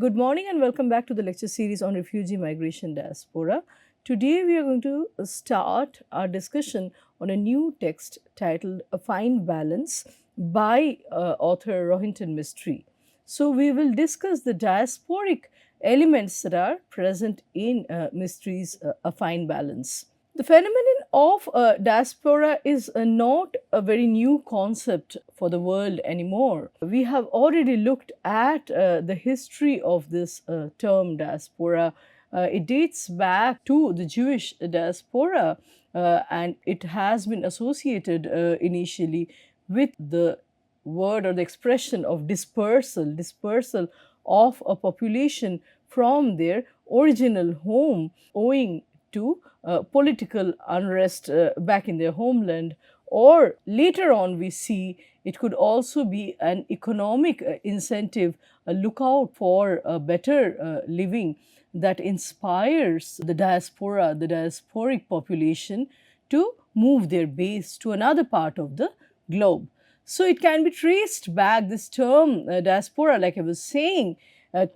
Good morning and welcome back to the lecture series on refugee migration diaspora. Today we are going to start our discussion on a new text titled A Fine Balance by author Rohinton Mistry. So we will discuss the diasporic elements that are present in Mistry's A Fine Balance. The phenomenon of diaspora is not a very new concept for the world anymore. We have already looked at the history of this term diaspora. It dates back to the Jewish diaspora and it has been associated initially with the word or the expression of dispersal of a population from their original home owing to political unrest back in their homeland, or later on we see it could also be an economic incentive, a lookout for a better living that inspires the diaspora, the diasporic population to move their base to another part of the globe. So it can be traced back, this term diaspora, like I was saying,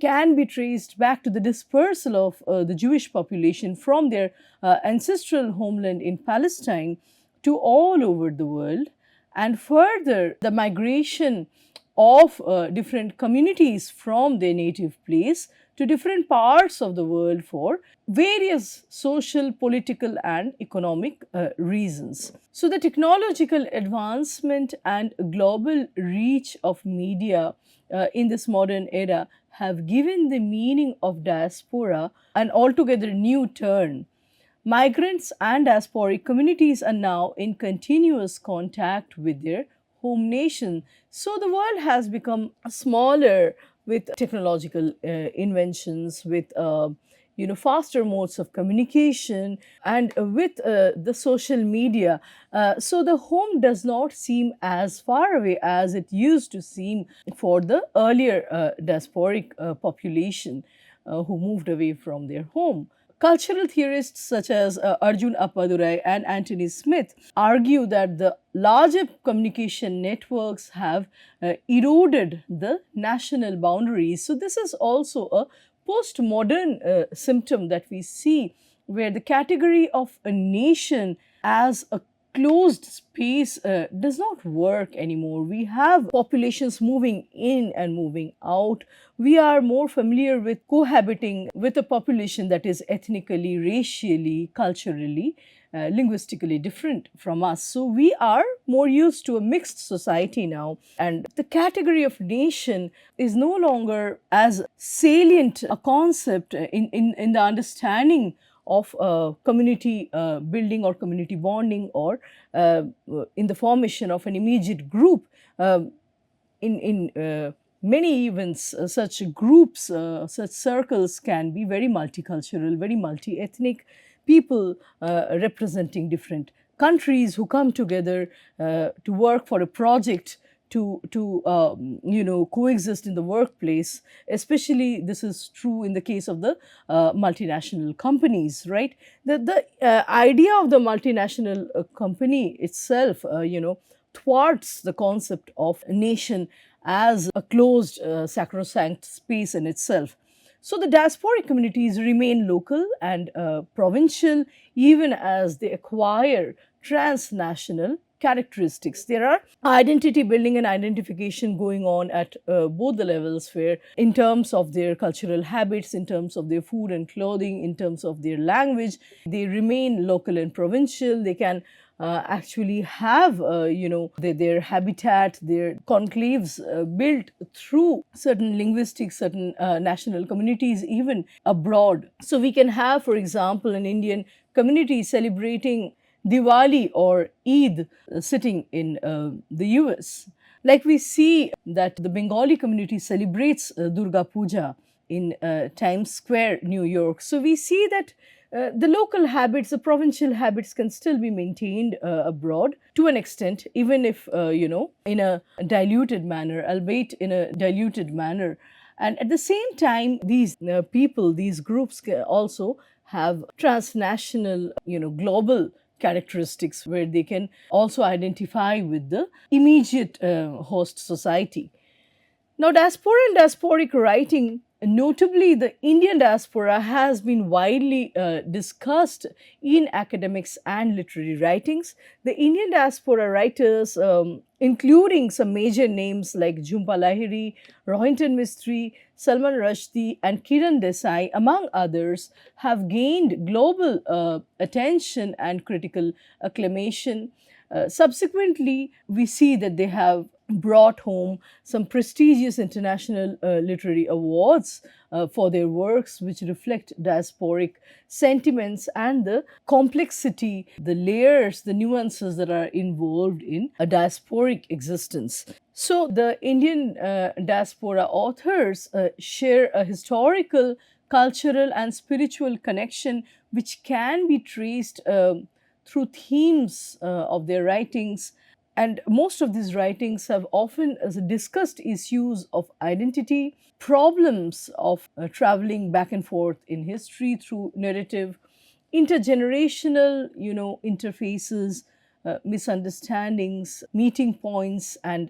can be traced back to the dispersal of the Jewish population from their ancestral homeland in Palestine to all over the world, and further the migration of different communities from their native place to different parts of the world for various social, political, and economic reasons. So, the technological advancement and global reach of media in this modern era have given the meaning of diaspora an altogether new turn. Migrants and diasporic communities are now in continuous contact with their home nation. So the world has become smaller with technological inventions, with faster modes of communication, and with the social media. So the home does not seem as far away as it used to seem for the earlier diasporic population who moved away from their home. Cultural theorists such as Arjun Appadurai and Anthony Smith argue that the larger communication networks have eroded the national boundaries. So, this is also a postmodern symptom that we see, where the category of a nation as a closed space does not work anymore. We have populations moving in and moving out. We are more familiar with cohabiting with a population that is ethnically, racially, culturally, linguistically different from us. So we are more used to a mixed society now, and the category of nation is no longer as salient a concept in the understanding of community building or community bonding, or in the formation of an immediate group. In many events, such groups, such circles can be very multicultural, very multi-ethnic, people representing different countries who come together to work for a project, to coexist in the workplace. Especially this is true in the case of the multinational companies, right? The idea of the multinational company itself thwarts the concept of a nation as a closed sacrosanct space in itself. So the diasporic communities remain local and provincial even as they acquire transnational characteristics. There are identity building and identification going on at both the levels, where in terms of their cultural habits, in terms of their food and clothing, in terms of their language, they remain local and provincial. They can actually have their habitat, their conclaves built through certain linguistic, certain national communities even abroad. So we can have, for example, an Indian community celebrating Diwali or Eid sitting in the US. Like we see that the Bengali community celebrates Durga Puja in Times Square, New York. So we see that the local habits, the provincial habits can still be maintained abroad to an extent, even if, in a diluted manner, albeit in a diluted manner. And at the same time, these people, these groups can also have transnational, global characteristics, where they can also identify with the immediate host society. Now, diaspora and diasporic writing Notably, the Indian diaspora has been widely discussed in academics and literary writings. The Indian diaspora writers, including some major names like Jhumpa Lahiri, Rohinton Mistry, Salman Rushdie, and Kiran Desai, among others, have gained global attention and critical acclamation. Subsequently, we see that they have brought home some prestigious international literary awards for their works, which reflect diasporic sentiments and the complexity, the layers, the nuances that are involved in a diasporic existence. So, the Indian diaspora authors share a historical, cultural, and spiritual connection which can be traced through themes of their writings. And most of these writings have often discussed issues of identity, problems of traveling back and forth in history through narrative, intergenerational, interfaces, misunderstandings, meeting points, and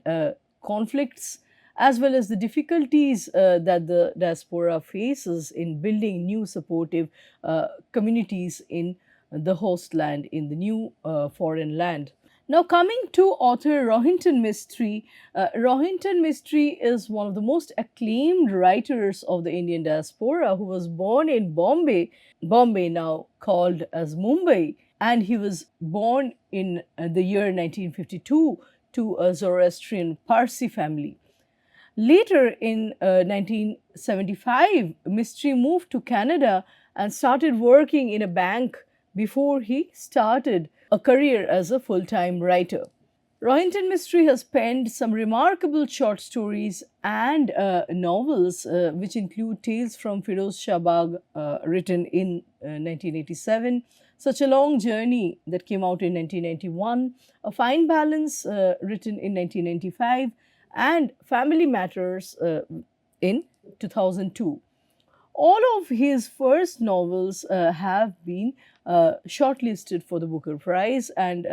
conflicts, as well as the difficulties that the diaspora faces in building new supportive communities in the host land, in the new foreign land. Now, coming to author Rohinton Mistry, Rohinton Mistry is one of the most acclaimed writers of the Indian diaspora, who was born in Bombay now called as Mumbai, and he was born in the year 1952 to a Zoroastrian Parsi family. Later in 1975, Mistry moved to Canada and started working in a bank before he started a career as a full time writer. Rohinton Mistry has penned some remarkable short stories and novels, which include Tales from Firoz Shah Bagh, written in 1987, Such a Long Journey, that came out in 1991, A Fine Balance, written in 1995, and Family Matters in 2002. All of his first novels have been shortlisted for the Booker Prize, and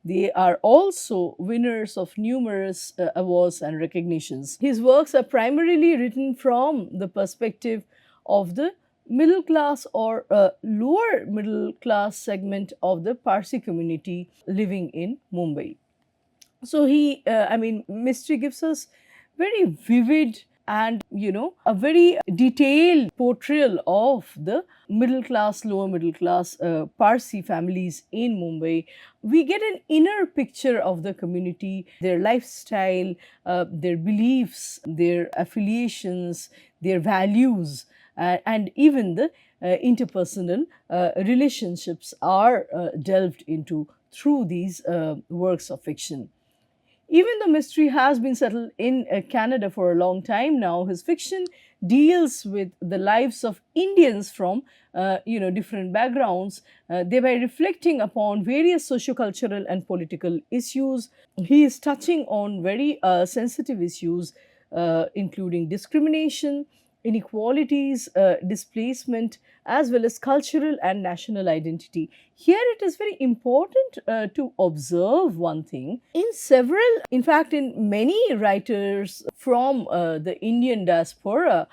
they are also winners of numerous awards and recognitions. His works are primarily written from the perspective of the middle class or lower middle class segment of the Parsi community living in Mumbai. So Mistry gives us very vivid and a very detailed portrayal of the middle class, lower middle class Parsi families in Mumbai. We get an inner picture of the community, their lifestyle, their beliefs, their affiliations, their values, and even the interpersonal relationships are delved into through these works of fiction. Even though Mistry has been settled in Canada for a long time now, his fiction deals with the lives of Indians from different backgrounds, thereby reflecting upon various sociocultural and political issues. He is touching on very sensitive issues, including discrimination, inequalities, displacement, as well as cultural and national identity. Here, it is very important to observe one thing. In fact, in many writers from the Indian diaspora,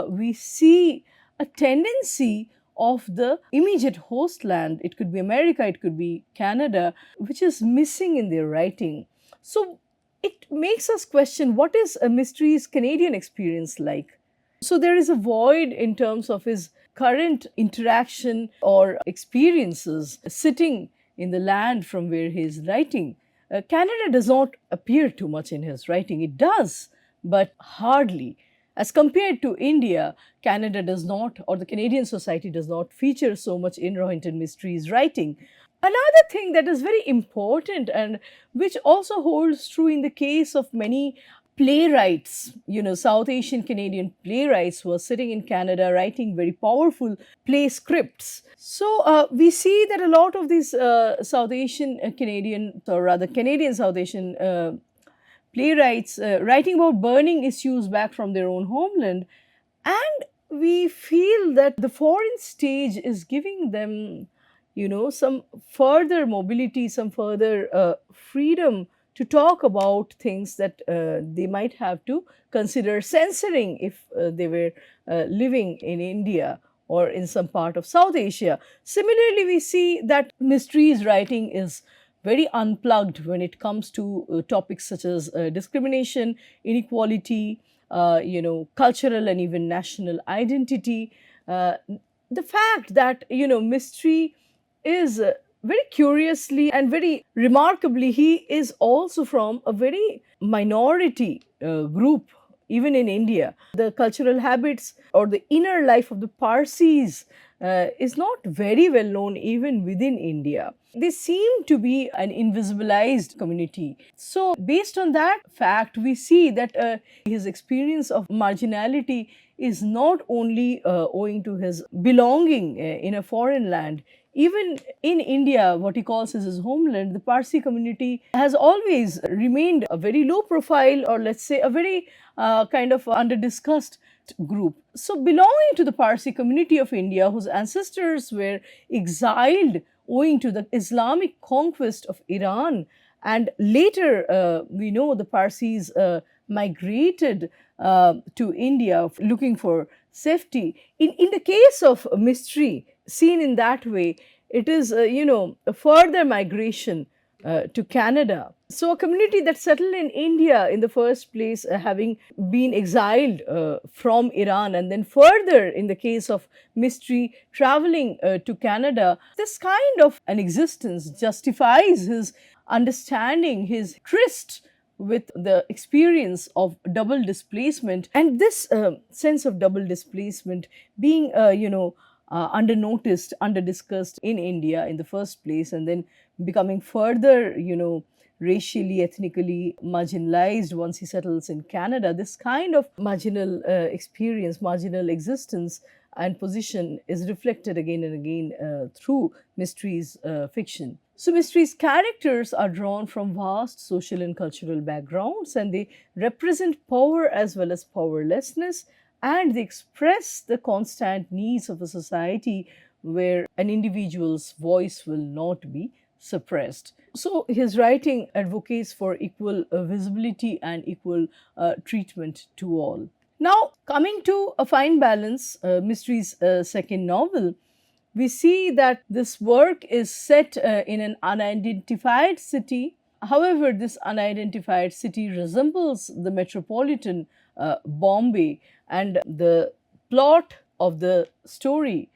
we see a tendency of the immediate host land, it could be America, it could be Canada, which is missing in their writing. So, it makes us question, what is a Mistry's Canadian experience like? So there is a void in terms of his current interaction or experiences sitting in the land from where he is writing. Canada does not appear too much in his writing. It does, but hardly. As compared to India, Canada does not, or the Canadian society does not feature so much in Rohinton Mistry's writing. Another thing that is very important and which also holds true in the case of many playwrights, South Asian Canadian playwrights who are sitting in Canada writing very powerful play scripts. So we see that a lot of these South Asian Canadian, or rather Canadian South Asian playwrights writing about burning issues back from their own homeland, and we feel that the foreign stage is giving them some further mobility, some further freedom to talk about things that they might have to consider censoring if they were living in India or in some part of South Asia. Similarly, we see that Mystery's writing is very unplugged when it comes to topics such as discrimination, inequality, cultural and even national identity. Uh, the fact that, Mystery is very curiously and very remarkably, he is also from a very minority group, even in India. The cultural habits or the inner life of the Parsis is not very well known even within India. They seem to be an invisibilized community. So, based on that fact, we see that his experience of marginality is not only owing to his belonging in a foreign land. Even in India, what he calls as his homeland, the Parsi community has always remained a very low profile, or let's say a very kind of under discussed group. So, belonging to the Parsi community of India, whose ancestors were exiled owing to the Islamic conquest of Iran, and later we know the Parsis migrated to India looking for safety. In the case of Mystery, seen in that way, it is, a further migration to Canada. So, a community that settled in India in the first place, having been exiled from Iran, and then further, in the case of Mystery, traveling to Canada, this kind of an existence justifies his understanding, his tryst with the experience of double displacement, and this sense of double displacement being under noticed, under discussed in India in the first place, and then becoming further, racially, ethnically marginalized once he settles in Canada. This kind of marginal experience, marginal existence and position is reflected again and again through Mystery's fiction. So, Mystery's characters are drawn from vast social and cultural backgrounds, and they represent power as well as powerlessness, and they express the constant needs of a society where an individual's voice will not be suppressed. So, his writing advocates for equal visibility and equal treatment to all. Now, coming to A Fine Balance, Mystery's second novel, we see that this work is set in an unidentified city. However, this unidentified city resembles the metropolitan Bombay, and the plot of the story,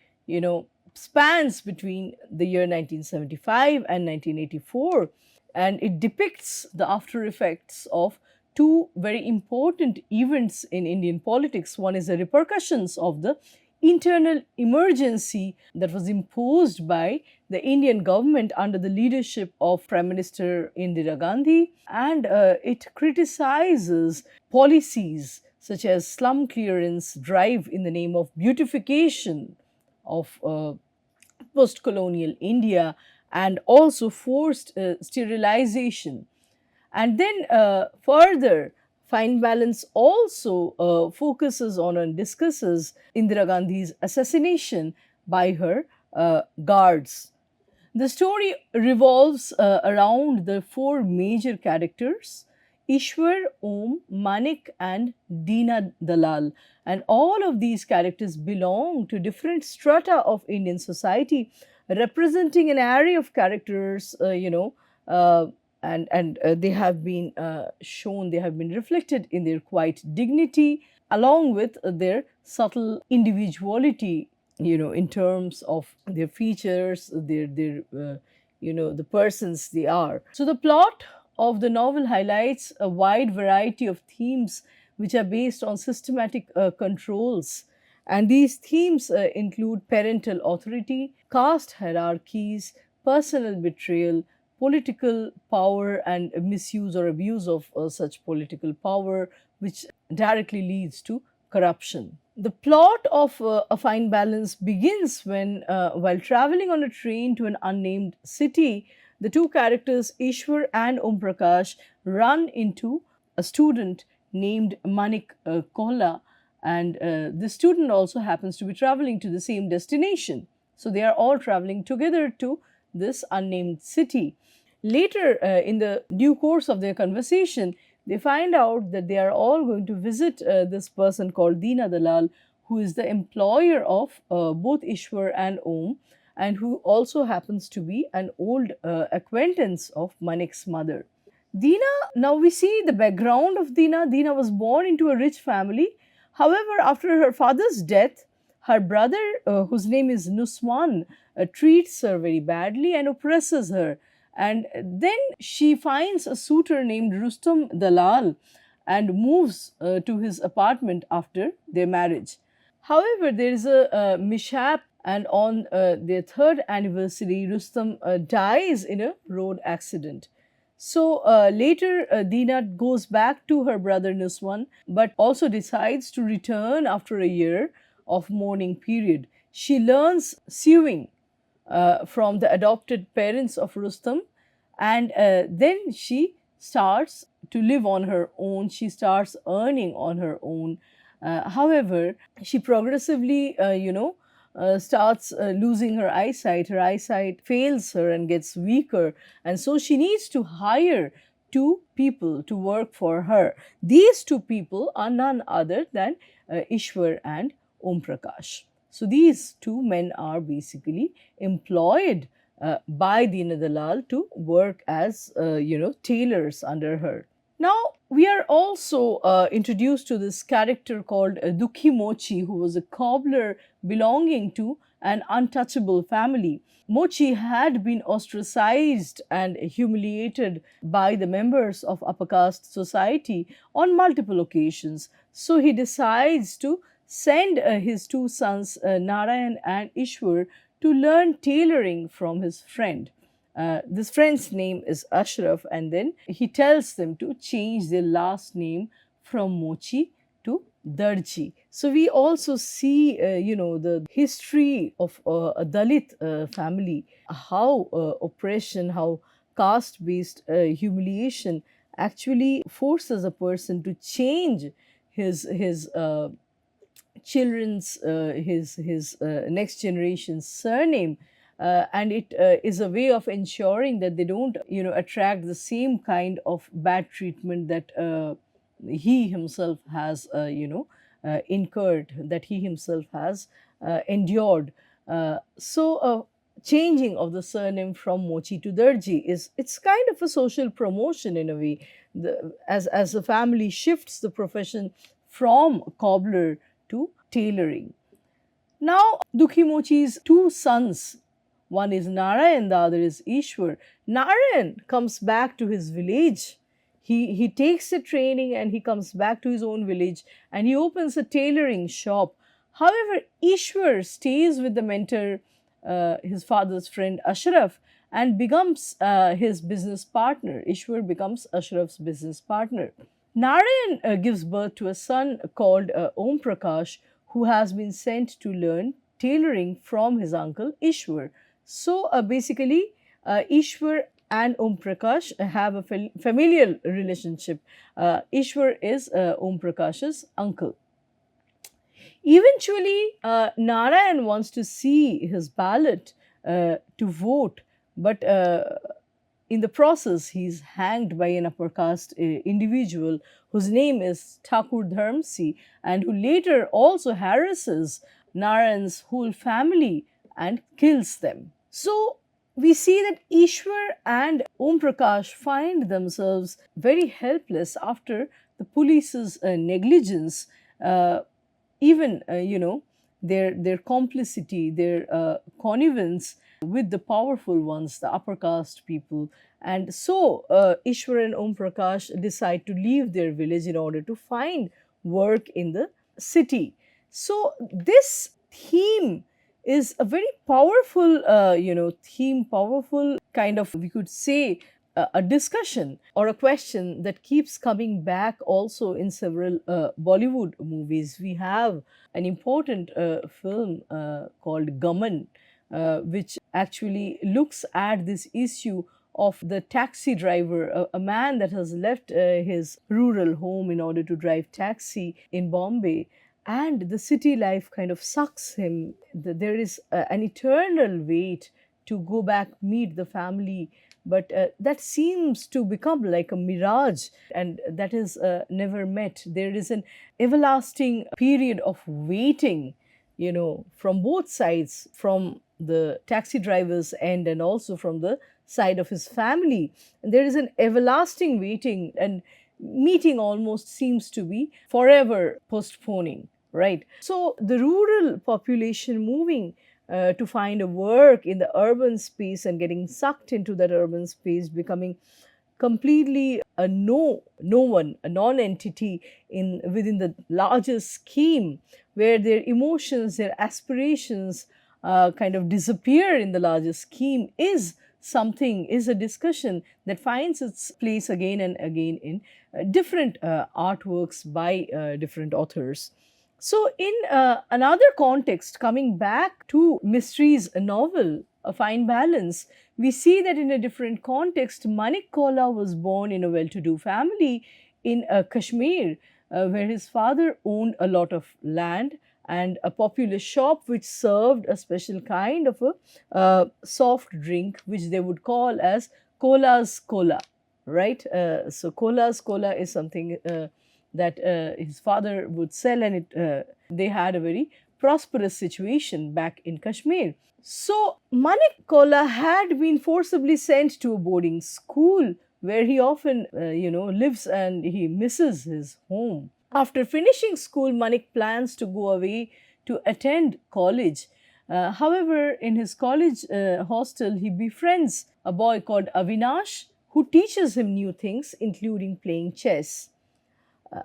spans between the year 1975 and 1984, and it depicts the after effects of two very important events in Indian politics. One is the repercussions of the internal emergency that was imposed by the Indian government under the leadership of Prime Minister Indira Gandhi, and it criticizes policies such as slum clearance drive in the name of beautification of post colonial India, and also forced sterilization. And then further, Fine Balance also focuses on and discusses Indira Gandhi's assassination by her guards. The story revolves around the four major characters: Ishwar, Om, Manik, and Deena Dalal. And all of these characters belong to different strata of Indian society, representing an array of characters, and they have been shown, they have been reflected in their quiet dignity, along with their subtle individuality, in terms of their features, the persons they are. So, the plot of the novel highlights a wide variety of themes which are based on systematic controls. And these themes include parental authority, caste hierarchies, personal betrayal, political power, and misuse or abuse of such political power, which directly leads to corruption. The plot of A Fine Balance begins when, while traveling on a train to an unnamed city, the two characters, Ishwar and Om Prakash, run into a student named Manik Kohla, and this student also happens to be traveling to the same destination. So they are all traveling together to this unnamed city. Later, in the due course of their conversation, they find out that they are all going to visit this person called Dina Dalal, who is the employer of both Ishwar and Om, and who also happens to be an old acquaintance of Manik's mother. Dina, now we see the background of Dina. Dina was born into a rich family. However, after her father's death, her brother, whose name is Nuswan, treats her very badly and oppresses her. And then she finds a suitor named Rustam Dalal and moves to his apartment after their marriage. However, there is a mishap, and on their third anniversary, Rustam dies in a road accident. So later, Dina goes back to her brother Nuswan, but also decides to return after a year of mourning period. She learns sewing from the adopted parents of Rustam, and then she starts to live on her own. She starts earning on her own. However, she progressively, starts losing her eyesight. Her eyesight fails her and gets weaker, and so she needs to hire two people to work for her. These two people are none other than Ishwar and Om Prakash. So these two men are basically employed by Dina Dalal to work as tailors under her. Now we are also introduced to this character called Dukhi Mochi, who was a cobbler belonging to an untouchable family. Mochi had been ostracized and humiliated by the members of upper caste society on multiple occasions. So he decides to send his two sons, Narayan and Ishwar, to learn tailoring from his friend. This friend's name is Ashraf, and then he tells them to change their last name from Mochi to Darji. So we also see, the history of a Dalit family, how oppression, how caste-based humiliation actually forces a person to change his children's his next generation's surname, and it is a way of ensuring that they don't attract the same kind of bad treatment that he himself has incurred, that he himself has endured. So changing of the surname from Mochi to Darji is, it's kind of a social promotion in a way. As the family shifts the profession from cobbler to tailoring. Now, Dukhi Mochi's two sons, one is Narayan, the other is Ishwar. Narayan comes back to his village. He takes the training and he comes back to his own village and he opens a tailoring shop. However, Ishwar stays with the mentor, his father's friend Ashraf, and becomes his business partner. Ishwar becomes Ashraf's business partner. Narayan gives birth to a son called Om Prakash, who has been sent to learn tailoring from his uncle Ishwar. So basically, Ishwar and Om Prakash have a familial relationship. Ishwar is Om Prakash's uncle. Eventually, Narayan wants to see his ballot to vote, but in the process, he's hanged by an upper caste individual whose name is Thakur Dharmsi, and who later also harasses Narayan's whole family and kills them. So we see that Ishwar and Om Prakash find themselves very helpless after the police's negligence. Even their complicity, their connivance with the powerful ones, the upper caste people. And so Ishwar and Om Prakash decide to leave their village in order to find work in the city. So this theme is a very powerful, theme, powerful kind of, we could say, a discussion or a question that keeps coming back also in several Bollywood movies. We have an important film called Gaman, which actually looks at this issue of the taxi driver, a man that has left his rural home in order to drive taxi in Bombay, and the city life kind of sucks him. There is an eternal wait to go back, meet the family. But that seems to become like a mirage, and that is never met. There is an everlasting period of waiting, from both sides, from the taxi driver's end and also from the side of his family. And there is an everlasting waiting, and meeting almost seems to be forever postponing, right? So the rural population moving to find a work in the urban space and getting sucked into that urban space, becoming completely a no one, a non-entity in within the larger scheme, where their emotions, their aspirations kind of disappear in the larger scheme, is a discussion that finds its place again and again in different artworks by different authors. So, in another context, coming back to Mystery's novel, A Fine Balance, we see that in a different context, Manik Kaula was born in a well to do family in Kashmir, where his father owned a lot of land and a popular shop which served a special kind of a soft drink, which they would call as Kola's Kola, right? So, Kola's Kola is something that his father would sell, and they had a very prosperous situation back in Kashmir. So Manik Kaula had been forcibly sent to a boarding school where he often, lives, and he misses his home. After finishing school, Manik plans to go away to attend college. However, in his college hostel, he befriends a boy called Avinash who teaches him new things, including playing chess.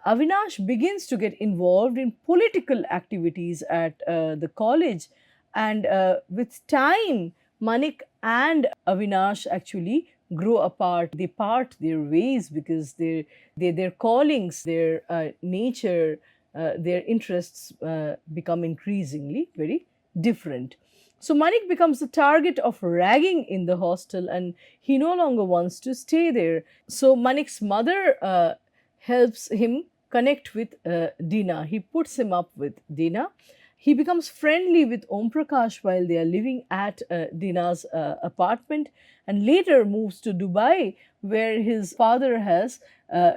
Avinash begins to get involved in political activities at the college, and with time, Manik and Avinash actually grow apart. They part their ways because their callings, their nature, their interests become increasingly very different. So Manik becomes the target of ragging in the hostel, and he no longer wants to stay there. So Manik's mother helps him connect with Dina. He puts him up with Dina. He becomes friendly with Om Prakash while they are living at Dina's apartment, and later moves to Dubai, where his father has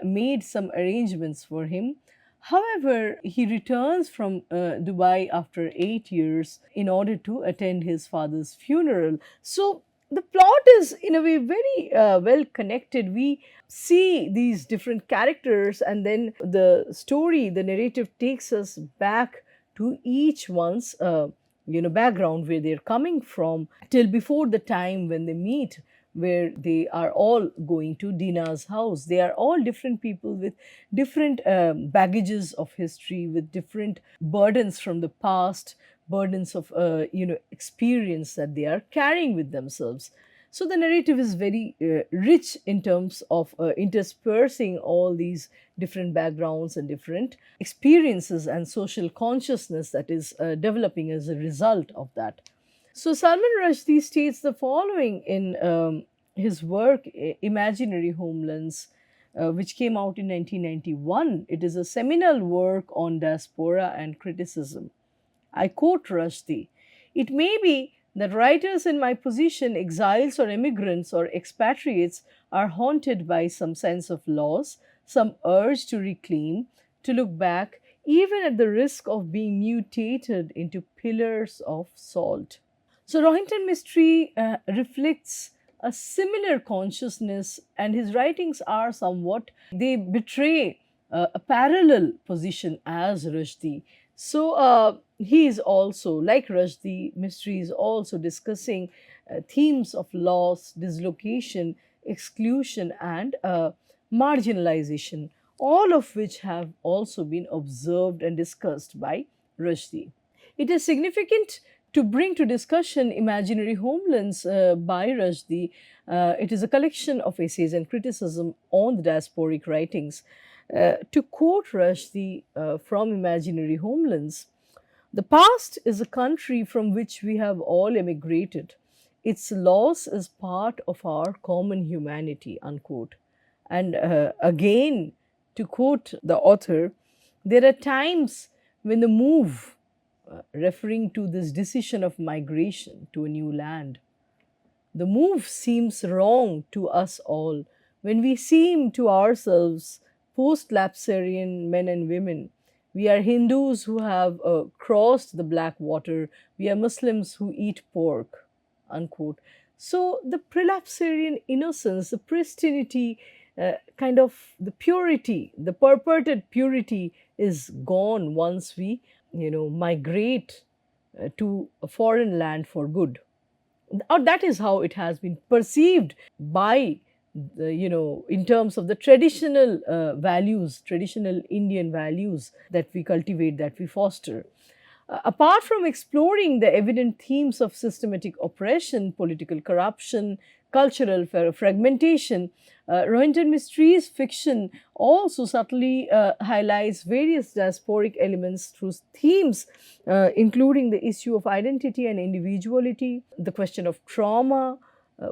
made some arrangements for him. However, he returns from Dubai after 8 years in order to attend his father's funeral. So the plot is in a way very well connected. We see these different characters, and then the story, the narrative takes us back to each one's background, where they're coming from, till before the time when they meet, where they are all going to Dina's house. They are all different people with different baggages of history, with different burdens from the past, burdens of experience that they are carrying with themselves. So the narrative is very rich in terms of interspersing all these different backgrounds and different experiences and social consciousness that is developing as a result of that. So Salman Rushdie states the following in his work Imaginary Homelands, which came out in 1991. It is a seminal work on diaspora and criticism. I quote Rushdie: "It may be that writers in my position, exiles or immigrants or expatriates, are haunted by some sense of loss, some urge to reclaim, to look back, even at the risk of being mutated into pillars of salt." So Rohinton Mistry reflects a similar consciousness, and his writings are somewhat, they betray a parallel position as Rushdie. So he is also, like Rushdie, Mistry is also discussing themes of loss, dislocation, exclusion, and marginalization, all of which have also been observed and discussed by Rushdie. It is significant to bring to discussion Imaginary Homelands by Rushdie. It is a collection of essays and criticism on the diasporic writings. To quote Rushdie from Imaginary Homelands, "The past is a country from which we have all emigrated. Its loss is part of our common humanity," unquote. And again, to quote the author, "There are times when the move," referring to this decision of migration to a new land, The move seems wrong to us all when we seem to ourselves post lapsarian men and women. We are Hindus who have crossed the black water. We are Muslims who eat pork. Unquote. So the prelapsarian innocence, the pristinity, kind of the purity, the purported purity is gone once we, migrate to a foreign land for good, or that is how it has been perceived by in terms of the traditional values, traditional Indian values that we cultivate, that we foster. Apart from exploring the evident themes of systematic oppression, political corruption, cultural fragmentation, Rohinton Mysteries fiction also subtly highlights various diasporic elements through themes, including the issue of identity and individuality, the question of trauma,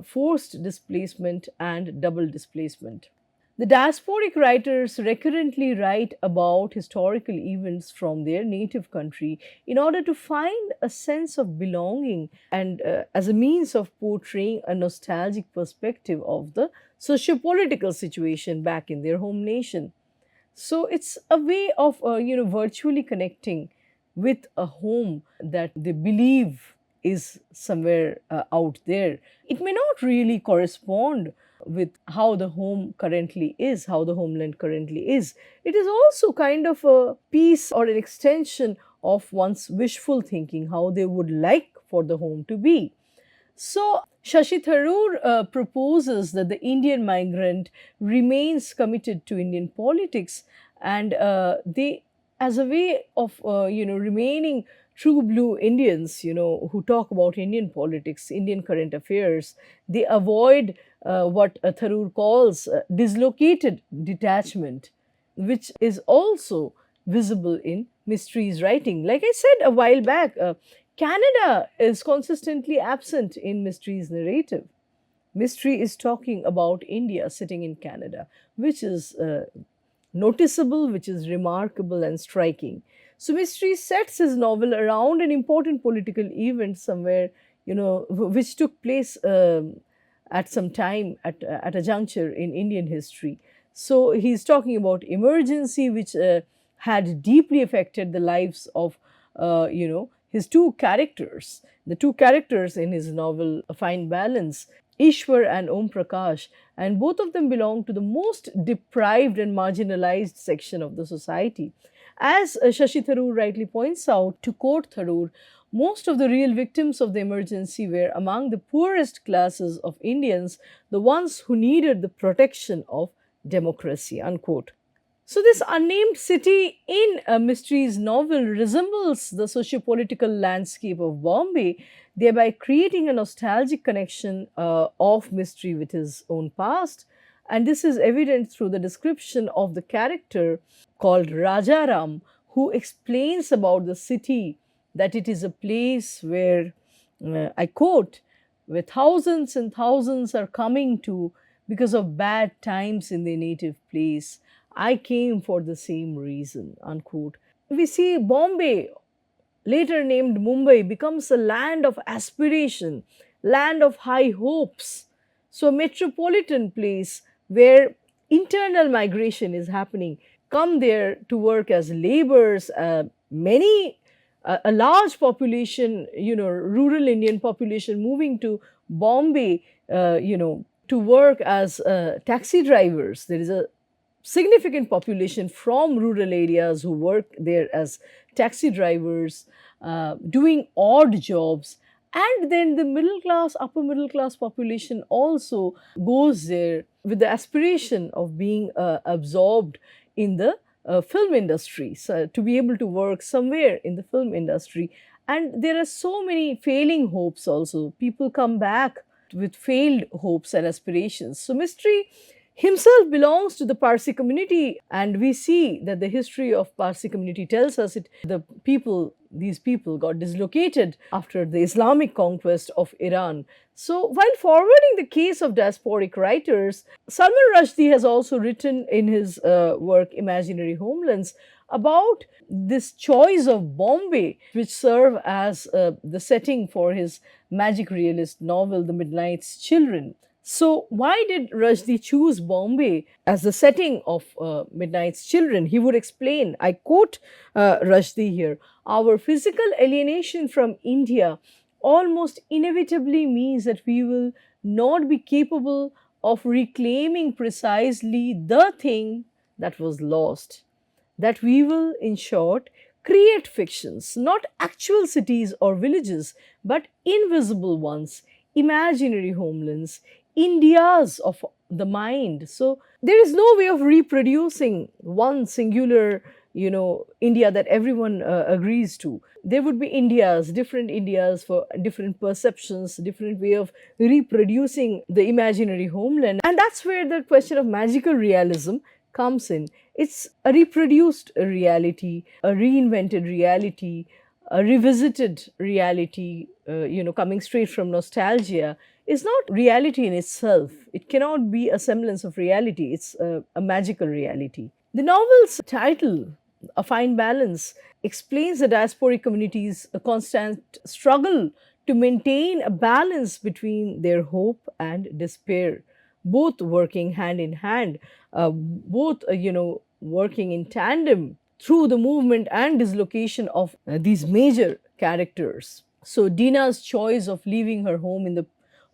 forced displacement, and double displacement. The diasporic writers recurrently write about historical events from their native country in order to find a sense of belonging and as a means of portraying a nostalgic perspective of the socio-political situation back in their home nation. So it's a way of virtually connecting with a home that they believe is somewhere out there. It may not really correspond with how the home currently is, how the homeland currently is. It is also kind of a piece or an extension of one's wishful thinking, how they would like for the home to be. So, Shashi Tharoor proposes that the Indian migrant remains committed to Indian politics, and they, as a way of remaining true blue Indians, who talk about Indian politics, Indian current affairs, they avoid what Tharoor calls dislocated detachment, which is also visible in Mystery's writing. Like I said a while back, Canada is consistently absent in Mystery's narrative. Mystery is talking about India sitting in Canada, which is noticeable, which is remarkable and striking. So, Mystery sets his novel around an important political event somewhere, which took place at some time at a juncture in Indian history. So, he's talking about emergency, which had deeply affected the lives of, his two characters. The two characters in his novel, A Fine Balance, Ishwar and Om Prakash, and both of them belong to the most deprived and marginalized section of the society. As Shashi Tharoor rightly points out, to quote Tharoor, most of the real victims of the emergency were among the poorest classes of Indians, the ones who needed the protection of democracy. Unquote. So, this unnamed city in a Mystery's novel resembles the socio-political landscape of Bombay, thereby creating a nostalgic connection of Mystery with his own past. And this is evident through the description of the character called Rajaram, who explains about the city that it is a place where, I quote, where thousands and thousands are coming to because of bad times in their native place. I came for the same reason, unquote. We see Bombay, later named Mumbai, becomes a land of aspiration, land of high hopes. So, a metropolitan place where internal migration is happening. Come there to work as laborers, a large population, rural Indian population moving to Bombay, to work as taxi drivers. There is a significant population from rural areas who work there as taxi drivers, doing odd jobs. And then the middle class, upper middle class population also goes there with the aspiration of being absorbed in the film industry, so to be able to work somewhere in the film industry. And there are so many failing hopes also. People come back with failed hopes and aspirations. So, Mystery himself belongs to the Parsi community, and we see that the history of Parsi community tells us the people these people got dislocated after the Islamic conquest of Iran. So, while forwarding the case of diasporic writers, Salman Rushdie has also written in his work Imaginary Homelands about this choice of Bombay, which serve as the setting for his magic realist novel, The Midnight's Children. So, why did Rushdie choose Bombay as the setting of Midnight's Children? He would explain, I quote Rushdie here: "Our physical alienation from India almost inevitably means that we will not be capable of reclaiming precisely the thing that was lost. That we will, in short, create fictions, not actual cities or villages, but invisible ones, imaginary homelands, Indias of the mind." So there is no way of reproducing one singular, India that everyone agrees to. There would be different Indias for different perceptions, different way of reproducing the imaginary homeland. And that's where the question of magical realism comes in. It's a reproduced reality, a reinvented reality, a revisited reality, coming straight from nostalgia, is not reality in itself. It cannot be a semblance of reality. It's a magical reality. The novel's title, A Fine Balance, explains the diasporic community's constant struggle to maintain a balance between their hope and despair, both working hand in hand, both, working in tandem through the movement and dislocation of these major characters. So, Dina's choice of leaving her home in the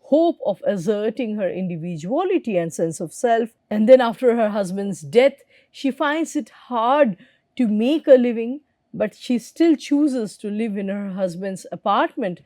hope of asserting her individuality and sense of self, and then after her husband's death, she finds it hard to make a living, but she still chooses to live in her husband's apartment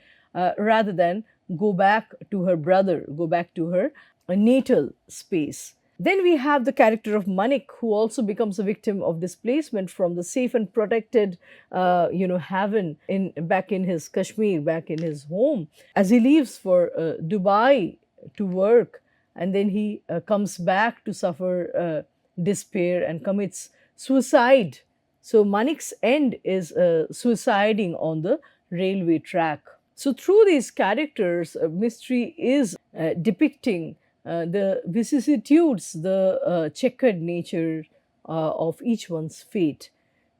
rather than go back to her brother, go back to her natal space. Then we have the character of Manik, who also becomes a victim of displacement from the safe and protected, haven back in his Kashmir, back in his home, as he leaves for Dubai to work, and then he comes back to suffer despair and commits suicide. So Manik's end is suiciding on the railway track. So through these characters, Mystery is depicting the vicissitudes, the checkered nature of each one's fate.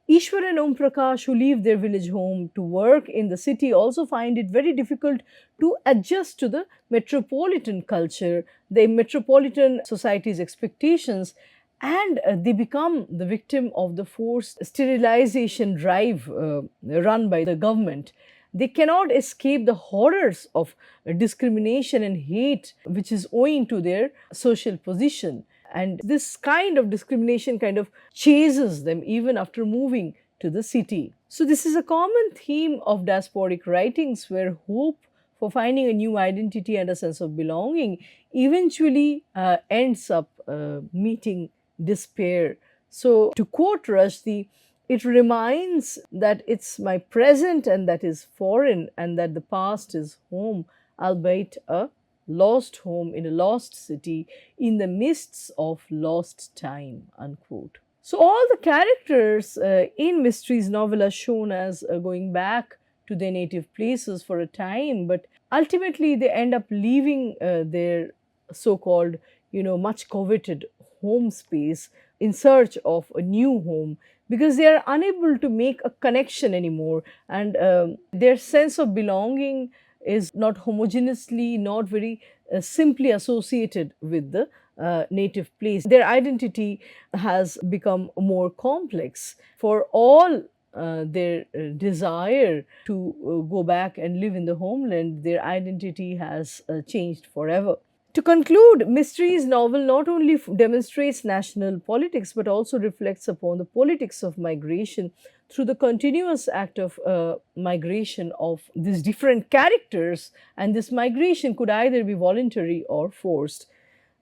Ishwar and Om Prakash, who leave their village home to work in the city, also find it very difficult to adjust to the metropolitan culture, the metropolitan society's expectations, and they become the victim of the forced sterilization drive run by the government. They cannot escape the horrors of discrimination and hate, which is owing to their social position. And this kind of discrimination kind of chases them even after moving to the city. So, this is a common theme of diasporic writings, where hope for finding a new identity and a sense of belonging eventually ends up meeting despair. So, to quote Rushdie, it reminds that it's my present and that is foreign, and that the past is home, albeit a lost home in a lost city in the mists of lost time, unquote. So, all the characters in Mystery's novel are shown as going back to their native places for a time, but ultimately they end up leaving their so-called, much coveted home space in search of a new home, because they are unable to make a connection anymore, and their sense of belonging is not homogeneously, not very simply associated with the native place. Their identity has become more complex. For all their desire to go back and live in the homeland, their identity has changed forever. To conclude, Mystery's novel not only demonstrates national politics but also reflects upon the politics of migration through the continuous act of migration of these different characters, and this migration could either be voluntary or forced.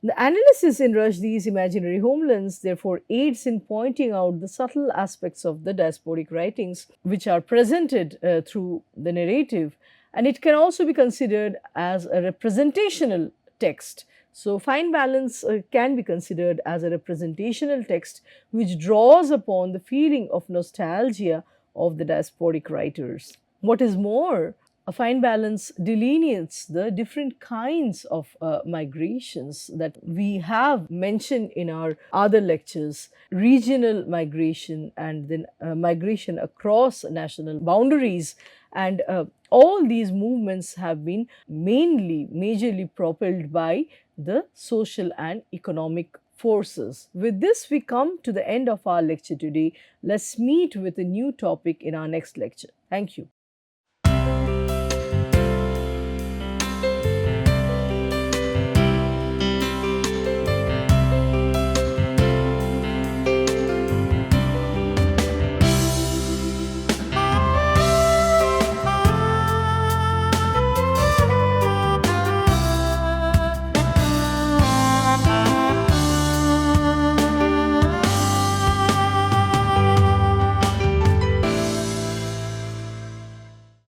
The analysis in Rushdie's Imaginary Homelands therefore aids in pointing out the subtle aspects of the diasporic writings which are presented through the narrative, and it can also be considered as a representational text. So, Fine Balance can be considered as a representational text which draws upon the feeling of nostalgia of the diasporic writers. What is more, a fine balance delineates the different kinds of migrations that we have mentioned in our other lectures: regional migration, and then migration across national boundaries. And all these movements have been majorly propelled by the social and economic forces. With this, we come to the end of our lecture today. Let's meet with a new topic in our next lecture. Thank you.